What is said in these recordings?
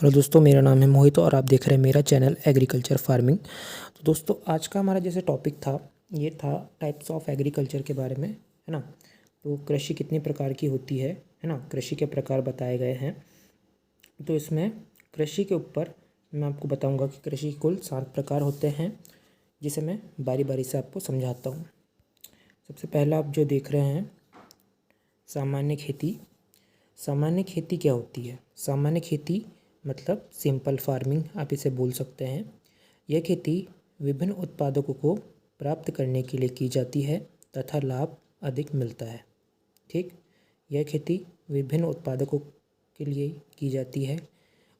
Hello दोस्तों, मेरा नाम है मोहित और आप देख रहे हैं मेरा चैनल एग्रीकल्चर फार्मिंग। तो दोस्तों, आज का हमारा जैसे टॉपिक था, ये था टाइप्स ऑफ एग्रीकल्चर के बारे में, है ना। तो कृषि कितनी प्रकार की होती है ना, कृषि के प्रकार बताए गए हैं। तो इसमें कृषि के ऊपर मैं आपको बताऊंगा कि कृषि के कुल 7 प्रकार होते हैं, जिसे मैं बारी बारी से आपको समझाता हूँ। सबसे पहला आप जो देख रहे हैं, सामान्य खेती। सामान्य खेती क्या होती है? सामान्य खेती मतलब सिंपल फार्मिंग आप इसे बोल सकते हैं। यह खेती विभिन्न उत्पादकों को प्राप्त करने के लिए की जाती है तथा लाभ अधिक मिलता है। ठीक, यह खेती विभिन्न उत्पादकों के लिए की जाती है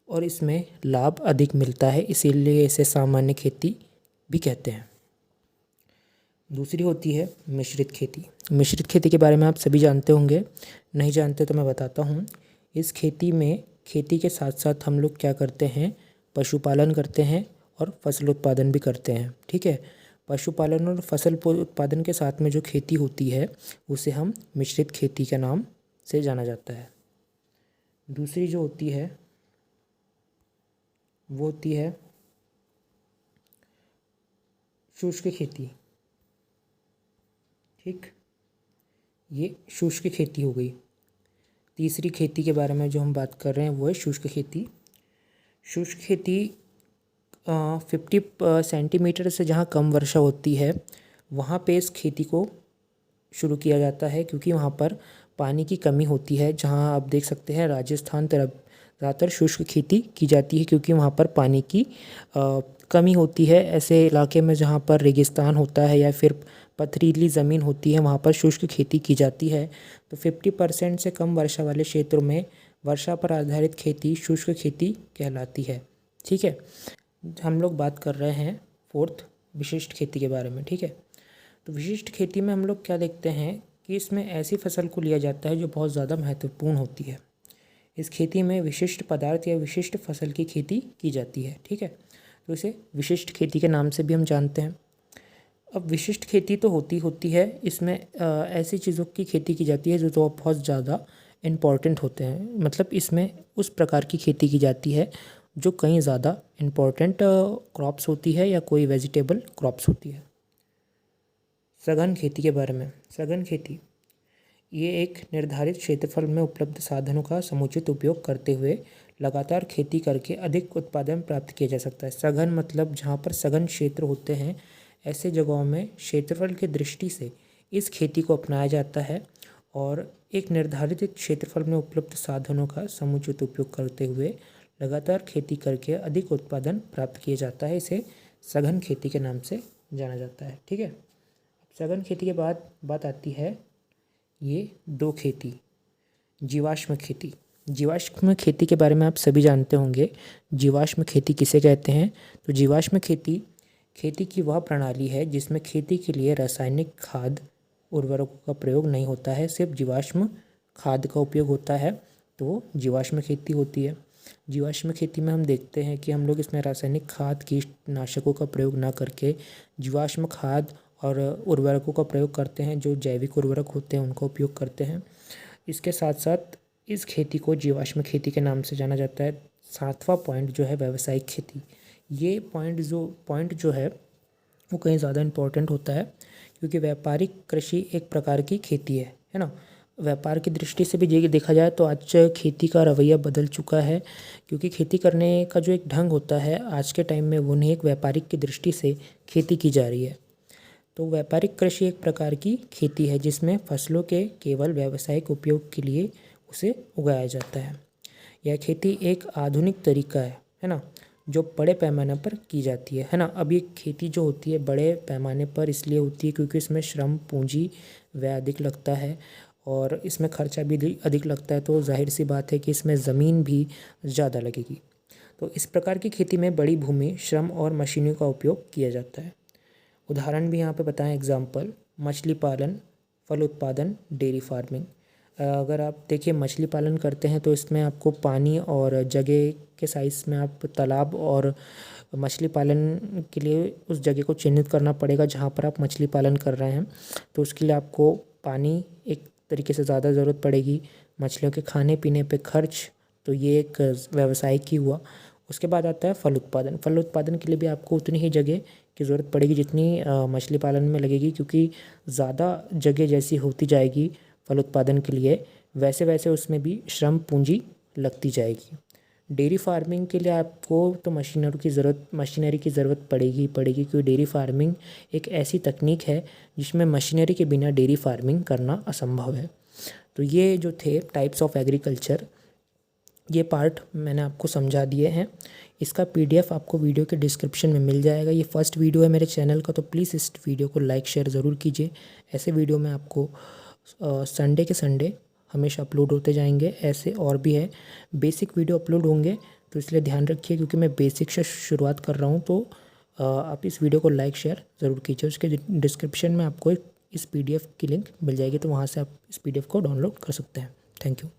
और इसमें लाभ अधिक मिलता है, इसीलिए इसे सामान्य खेती भी कहते हैं। दूसरी होती है मिश्रित खेती। मिश्रित खेती के बारे में आप सभी जानते होंगे, नहीं जानते तो मैं बताता हूँ। इस खेती में खेती के साथ साथ हम लोग क्या करते हैं, पशुपालन करते हैं और फसल उत्पादन भी करते हैं। ठीक है, पशुपालन और फसल उत्पादन के साथ में जो खेती होती है उसे हम मिश्रित खेती के नाम से जाना जाता है। दूसरी जो होती है वो होती है शुष्क खेती। ठीक, ये शुष्क खेती हो गई। तीसरी खेती के बारे में जो हम बात कर रहे हैं वो है शुष्क खेती। शुष्क खेती 50 सेंटीमीटर से जहाँ कम वर्षा होती है वहाँ पे इस खेती को शुरू किया जाता है, क्योंकि वहाँ पर पानी की कमी होती है। जहाँ आप देख सकते हैं राजस्थान तरफ ज़्यादातर शुष्क खेती की जाती है, क्योंकि वहाँ पर पानी की कमी होती है। ऐसे इलाके में जहाँ पर रेगिस्तान होता है या फिर पथरीली ज़मीन होती है वहाँ पर शुष्क खेती की जाती है। तो 50% से कम वर्षा वाले क्षेत्रों में वर्षा पर आधारित खेती शुष्क खेती कहलाती है। ठीक है, हम लोग बात कर रहे हैं फोर्थ विशिष्ट खेती के बारे में। ठीक है, तो विशिष्ट खेती में हम लोग क्या देखते हैं कि इसमें ऐसी फसल को लिया जाता है जो बहुत ज़्यादा महत्वपूर्ण होती है। इस खेती में विशिष्ट पदार्थ या विशिष्ट फसल की खेती की जाती है। ठीक है, तो इसे विशिष्ट खेती के नाम से भी हम जानते हैं। अब विशिष्ट खेती तो होती है, इसमें ऐसी चीज़ों की खेती की जाती है जो तो बहुत ज़्यादा इम्पॉर्टेंट होते हैं। मतलब इसमें उस प्रकार की खेती की जाती है जो कहीं ज़्यादा इम्पॉर्टेंट क्रॉप्स होती है या कोई वेजिटेबल क्रॉप्स होती है। सघन खेती के बारे में। सघन खेती ये एक निर्धारित क्षेत्रफल में उपलब्ध साधनों का समुचित उपयोग करते हुए लगातार खेती करके अधिक उत्पादन प्राप्त किया जा सकता है। सघन मतलब जहाँ पर सघन क्षेत्र होते हैं, ऐसे जगहों में क्षेत्रफल की दृष्टि से इस खेती को अपनाया जाता है और एक निर्धारित क्षेत्रफल में उपलब्ध साधनों का समुचित उपयोग करते हुए लगातार खेती करके अधिक उत्पादन प्राप्त किया जाता है। इसे सघन खेती के नाम से जाना जाता है। ठीक है, सघन खेती के बाद बात आती है ये दो खेती, जीवाश्म खेती। जीवाश्म खेती के बारे में आप सभी जानते होंगे। जीवाश्म खेती किसे कहते हैं? तो जीवाश्म खेती खेती की वह प्रणाली है जिसमें खेती के लिए रासायनिक खाद उर्वरकों का प्रयोग नहीं होता है, सिर्फ जीवाश्म खाद का उपयोग होता है। तो जीवाश्म खेती होती है। जीवाश्म खेती में हम देखते हैं कि हम लोग इसमें रासायनिक खाद कीटनाशकों का प्रयोग ना करके जीवाश्म खाद और उर्वरकों का प्रयोग करते हैं। जो जैविक उर्वरक होते हैं उनका उपयोग करते हैं। इसके साथ साथ इस खेती को जीवाश्म खेती के नाम से जाना जाता है। 7वां पॉइंट जो है व्यावसायिक खेती। ये पॉइंट जो है वो कहीं ज़्यादा इम्पोर्टेंट होता है, क्योंकि व्यापारिक कृषि एक प्रकार की खेती है ना। व्यापार की दृष्टि से भी देखा जाए तो आज खेती का रवैया बदल चुका है, क्योंकि खेती करने का जो एक ढंग होता है आज के टाइम में वो नहीं, एक व्यापारिक की दृष्टि से खेती की जा रही है। तो व्यापारिक कृषि एक प्रकार की खेती है जिसमें फसलों के केवल व्यावसायिक उपयोग के लिए उसे उगाया जाता है। यह खेती एक आधुनिक तरीका है ना, जो बड़े पैमाने पर की जाती है ना। अब ये खेती जो होती है बड़े पैमाने पर इसलिए होती है क्योंकि इसमें श्रम पूंजी व्यय अधिक लगता है और इसमें खर्चा भी अधिक लगता है। तो जाहिर सी बात है कि इसमें ज़मीन भी ज़्यादा लगेगी। तो इस प्रकार की खेती में बड़ी भूमि, श्रम और मशीनों का उपयोग किया जाता है। उदाहरण भी यहाँ पे बताएं, एग्जाम्पल मछली पालन, फल उत्पादन, डेयरी फार्मिंग। अगर आप देखिए मछली पालन करते हैं तो इसमें आपको पानी और जगह के साइज़ में आप तालाब और मछली पालन के लिए उस जगह को चिन्हित करना पड़ेगा जहाँ पर आप मछली पालन कर रहे हैं। तो उसके लिए आपको पानी एक तरीके से ज़्यादा ज़रूरत पड़ेगी। मछलियों के खाने पीने पे खर्च, तो ये एक व्यावसायिक ही हुआ। उसके बाद आता है फल उत्पादन। फल उत्पादन के लिए भी आपको उतनी ही जगह की ज़रूरत पड़ेगी जितनी मछली पालन में लगेगी, क्योंकि ज़्यादा जगह जैसी होती जाएगी फल उत्पादन के लिए वैसे वैसे उसमें भी श्रम पूंजी लगती जाएगी। डेयरी फार्मिंग के लिए आपको तो मशीनरी की ज़रूरत पड़ेगी क्योंकि डेयरी फार्मिंग एक ऐसी तकनीक है जिसमें मशीनरी के बिना डेयरी फार्मिंग करना असंभव है। तो ये जो थे टाइप्स ऑफ एग्रीकल्चर, ये पार्ट मैंने आपको समझा दिए हैं। इसका PDF आपको वीडियो के डिस्क्रिप्शन में मिल जाएगा। ये फर्स्ट वीडियो है मेरे चैनल का, तो प्लीज़ इस वीडियो को लाइक शेयर ज़रूर कीजिए। ऐसे वीडियो में आपको संडे के संडे हमेशा अपलोड होते जाएंगे। ऐसे और भी है बेसिक वीडियो अपलोड होंगे, तो इसलिए ध्यान रखिए क्योंकि मैं बेसिक से शुरुआत कर रहा हूँ। तो आप इस वीडियो को लाइक शेयर ज़रूर कीजिए। उसके डिस्क्रिप्शन में आपको इस PDF की लिंक मिल जाएगी, तो वहाँ से आप इस PDF को डाउनलोड कर सकते हैं। Thank you.